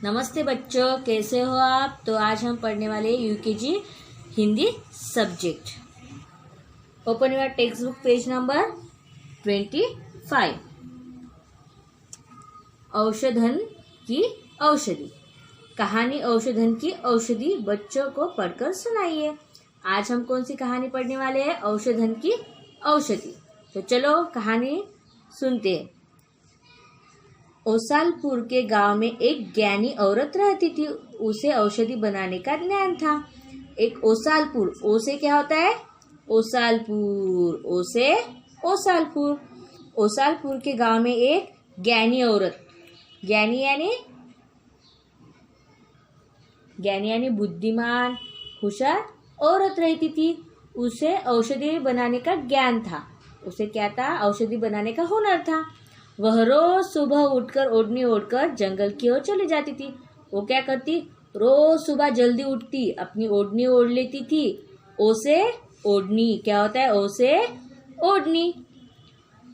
नमस्ते बच्चों, कैसे हो आप। तो आज हम पढ़ने वाले UKG Hindi subject. Open your text book, page number 25। औषधन की औषधि। कहानी औषधन की औषधि बच्चों को पढ़कर सुनाइए। आज हम कौन सी कहानी पढ़ने वाले हैं? औषधन की औषधि। तो चलो कहानी सुनते हैं। ओसालपुर के गांव में एक ज्ञानी औरत रहती थी। उसे औषधि बनाने का ज्ञान था। एक ओसालपुर, ओ से क्या होता है? ओसालपुर, ओ से ओसालपुर। ओसालपुर के गांव में एक ज्ञानी औरत, ज्ञानी यानी बुद्धिमान, होशियार औरत रहती थी। उसे औषधि बनाने का ज्ञान था। उसे क्या था? औषधि बनाने का हुनर था। वह रोज सुबह उठकर ओढ़नी ओढ़कर जंगल की ओर चली जाती थी। वो क्या करती? रोज सुबह जल्दी उठती, अपनी ओढ़नी ओढ़ लेती थी। ओ से ओढ़नी क्या होता है? ओ से ओढ़नी,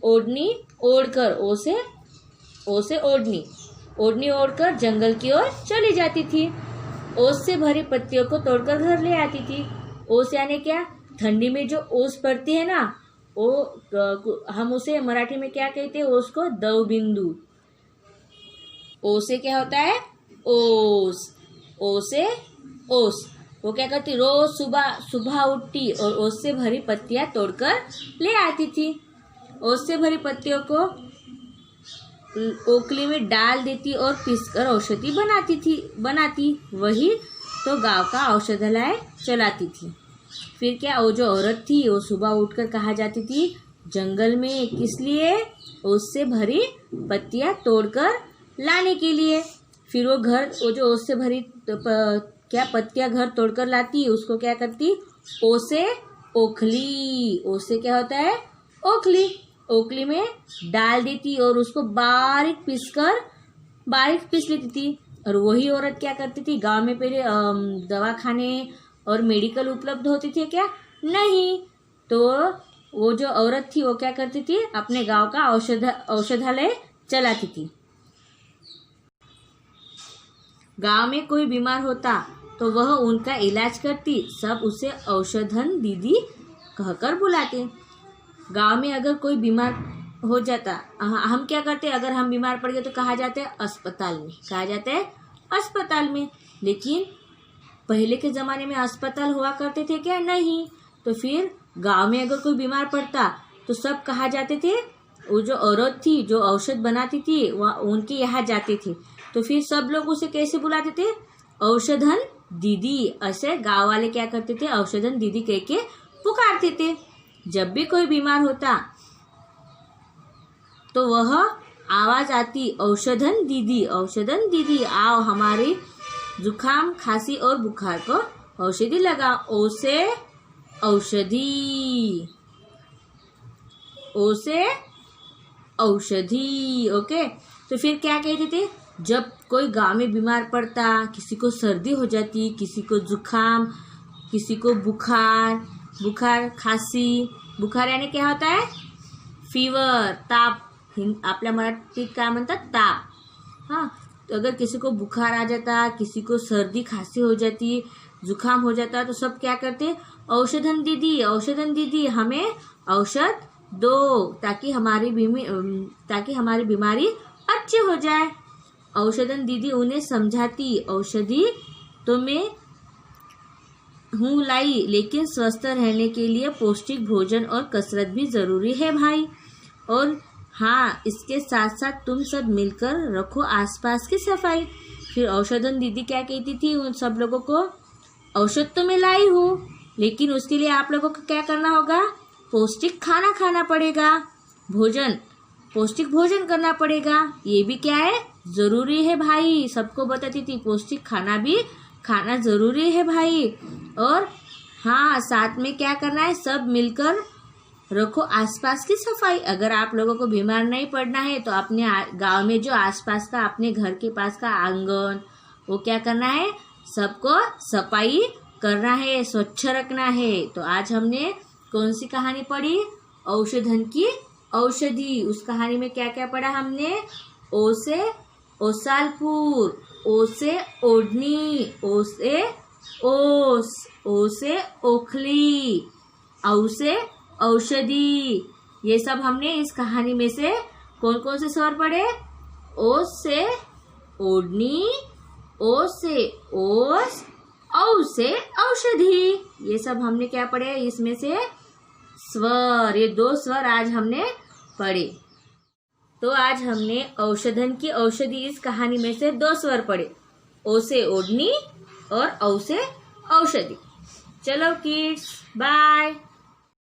ओढ़नी ओढ़कर, ओ से ओढ़नी, ओढ़नी ओढ़कर जंगल की ओर चली जाती थी। ओस से भरी पत्तियों को तोड़कर घर ले आती थी। ओस यानी क्या? ठंडी में जो ओस पड़ती है ना, हम उसे मराठी में क्या कहते हैं? ओस को दव बिंदु। ओ से क्या होता है? ओस, ओ से ओस। वो क्या करती? रोज सुबह उठती और ओस से भरी पत्तियां तोड़कर ले आती थी। ओस से भरी पत्तियों को ओखली में डाल देती और पीसकर औषधि बनाती। वही तो गांव का औषधालय चलाती थी। फिर क्या, वो जो औरत थी वो सुबह उठकर कहाँ जाती थी? जंगल में। किस लिए? उससे भरी पत्तियां तोड़कर लाने के लिए। फिर वो जो उससे भरी क्या पत्तियां घर तोड़कर लाती, उसको क्या करती? ओसे ओखली, ओसे क्या होता है? ओखली, ओखली में डाल देती और उसको बारीक पीस लेती थी। और वही औरत क्या करती थी? गांव में पहले दवाखाने और मेडिकल उपलब्ध होते थे क्या? नहीं। तो वो जो औरत थी वो क्या करती थी? अपने गांव का औषधालय चलाती थी। गांव में कोई बीमार होता तो वह उनका इलाज करती। सब उसे औषधन दीदी कहकर बुलाते। गांव में अगर कोई बीमार हो जाता, हम क्या करते? अगर हम बीमार पड़ गए तो कहाँ जाते हैं? अस्पताल में। कहाँ जाते हैं? अस्पताल में। लेकिन पहले के जमाने में अस्पताल हुआ करते थे क्या? नहीं। तो फिर गांव में अगर कोई बीमार पड़ता तो सब कहाँ जाते थे? वो जो औरत थी जो औषध बनाती थी वह उनके यहाँ जाते थे। तो फिर सब लोग उसे कैसे बुलाते थे? औषधन दीदी। ऐसे गांव वाले क्या करते थे? औषधन दीदी कह के पुकारते थे। जब भी कोई बीमार होता तो वह आवाज आती, औषधन दीदी आओ, हमारी जुकाम, खांसी और बुखार को औषधि लगा। ओ से औषधि, ओ से औषधि। ओके। तो फिर क्या कहते थे? जब कोई गांव में बीमार पड़ता, किसी को सर्दी हो जाती, किसी को जुकाम, किसी को बुखार, खांसी। बुखार यानी क्या होता है? फीवर, ताप। आपल्या मराठीत काय म्हणतात? ताप। हाँ, तो अगर किसी को बुखार आ जाता, किसी को सर्दी खांसी हो जाती, जुकाम हो जाता, तो सब क्या करते? औषधन दीदी हमें औषध दो ताकि हमारी बीमारी अच्छी हो जाए। औषधन दीदी उन्हें समझाती, औषधि तो मैं हूँ लाई, लेकिन स्वस्थ रहने के लिए पौष्टिक भोजन और कसरत भी जरूरी है भाई। और हाँ, इसके साथ साथ तुम सब मिलकर रखो आसपास की सफाई। फिर औषधन दीदी क्या कहती थी उन सब लोगों को? औषध तो मैं लाई हूँ, लेकिन उसके लिए आप लोगों को क्या करना होगा? पौष्टिक खाना खाना पड़ेगा, पौष्टिक भोजन करना पड़ेगा। ये भी क्या है? जरूरी है भाई। सबको बताती थी पौष्टिक खाना भी खाना जरूरी है भाई। और हाँ, साथ में क्या करना है? सब मिलकर रखो आसपास की सफाई। अगर आप लोगों को बीमार नहीं पड़ना है तो अपने गांव में जो आसपास का, अपने घर के पास का आंगन, वो क्या करना है? सबको सफाई करना है, स्वच्छ रखना है। तो आज हमने कौन सी कहानी पढ़ी? औषधन की औषधि। उस कहानी में क्या क्या पढ़ा हमने? ओ से ओसालपुर, ओ से ओढ़नी, ओ से ओस, ओ से ओखली, औ से औषधि। ये सब हमने इस कहानी में से कौन कौन से स्वर पढ़े? ओ से ओढ़नी, ओ से ओस, औ से औषधि। ये सब हमने क्या पढ़े? इसमें से स्वर, ये 2 स्वर आज हमने पढ़े। तो आज हमने औषधन की औषधि इस कहानी में से 2 स्वर पढ़े, ओ से ओढ़नी और औ से औषधि। चलो किड्स, बाय।